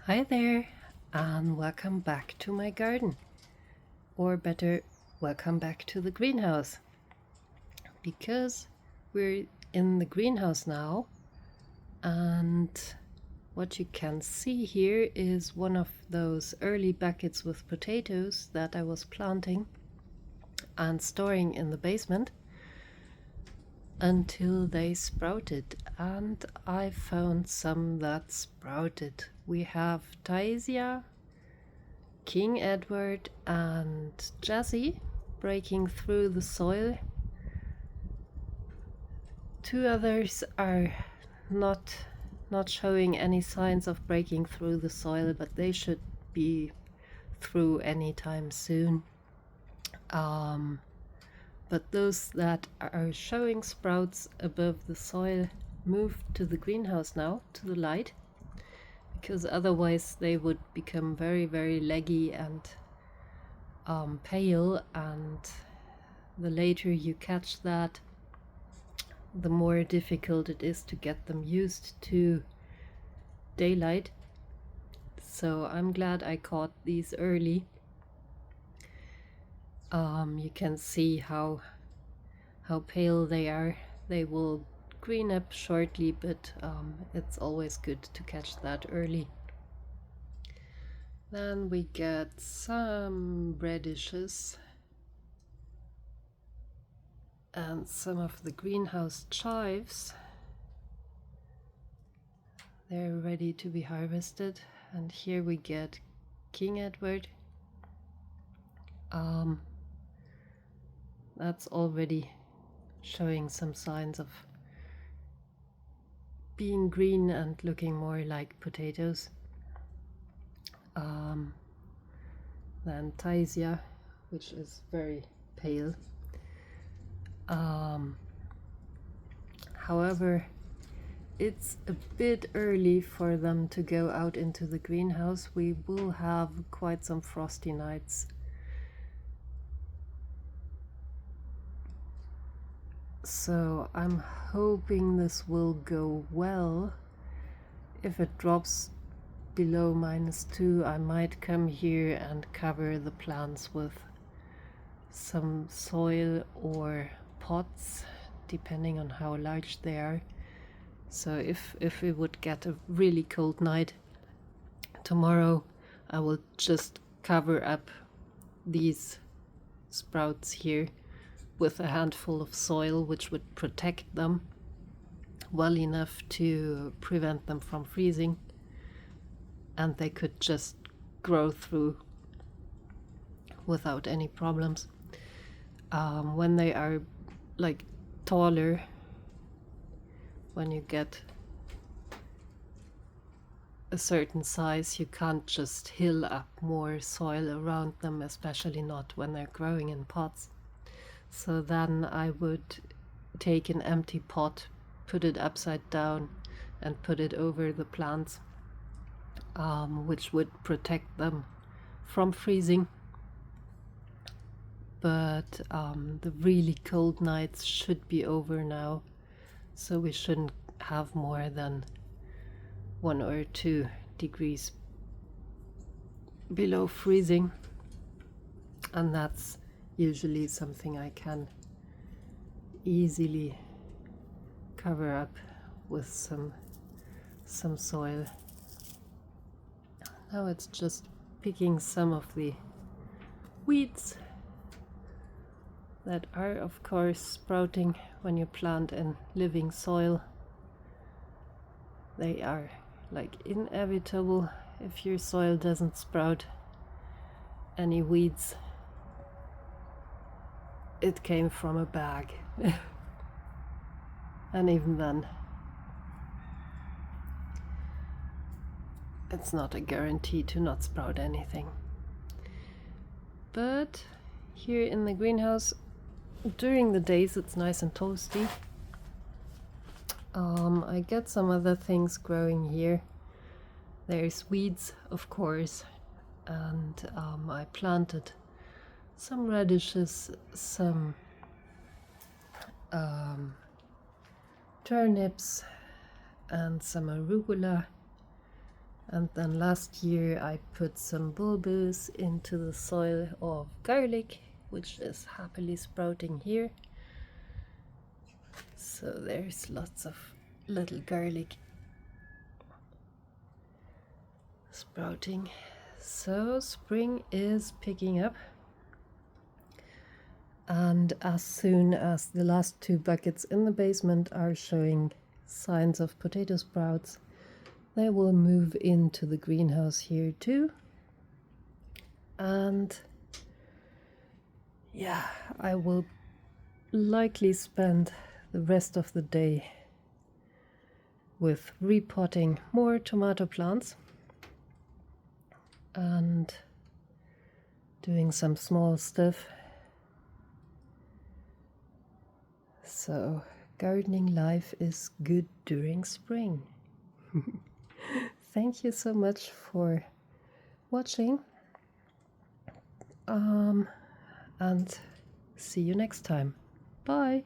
Hi there, and welcome back to my garden. Or better, welcome back to the greenhouse. Because we're in the greenhouse now, and what you can see here is one of those early buckets with potatoes that I was planting and storing in the basement until they sprouted. And I found some that sprouted. We have Taisia, King Edward, and Jessie breaking through the soil. Two others are not showing any signs of breaking through the soil, but they should be through anytime soon. But those that are showing sprouts above the soil moved to the greenhouse now, to the light, because otherwise they would become very, very leggy and pale, and the later you catch that, the more difficult it is to get them used to daylight. So I'm glad I caught these early. You can see how pale they are. They will green up shortly, but it's always good to catch that early. Then we get some radishes and some of the greenhouse chives. They're ready to be harvested. And here we get King Edward. That's already showing some signs of being green and looking more like potatoes. Then Taisia, which is very pale. However, it's a bit early for them to go out into the greenhouse. We will have quite some frosty nights. So I'm hoping this will go well. If it drops below -2, I might come here and cover the plants with some soil or pots, depending on how large they are. So if we would get a really cold night tomorrow, I will just cover up these sprouts here with a handful of soil, which would protect them well enough to prevent them from freezing, and they could just grow through without any problems. When they are like taller, when you get a certain size, you can't just hill up more soil around them, especially not when they're growing in pots. So then I would take an empty pot, put it upside down, and put it over the plants, which would protect them from freezing. But the really cold nights should be over now, so we shouldn't have more than 1 or 2 degrees below freezing, and that's usually something I can easily cover up with some soil. Now it's just picking some of the weeds that are of course sprouting when you plant in living soil. They are like inevitable if your soil doesn't sprout any weeds. It came from a bag. And even then, it's not a guarantee to not sprout anything. But here in the greenhouse, during the days it's nice and toasty. I get some other things growing here. There's weeds, of course, and I planted some radishes, some turnips, and some arugula, And then last year I put some bulbous into the soil of garlic, which is happily sprouting here. So there's lots of little garlic sprouting. So spring is picking up. And as soon as the last 2 buckets in the basement are showing signs of potato sprouts, they will move into the greenhouse here too. And yeah, I will likely spend the rest of the day with repotting more tomato plants and doing some small stuff. So gardening life is good during spring. Thank you so much for watching, and see you next time. Bye.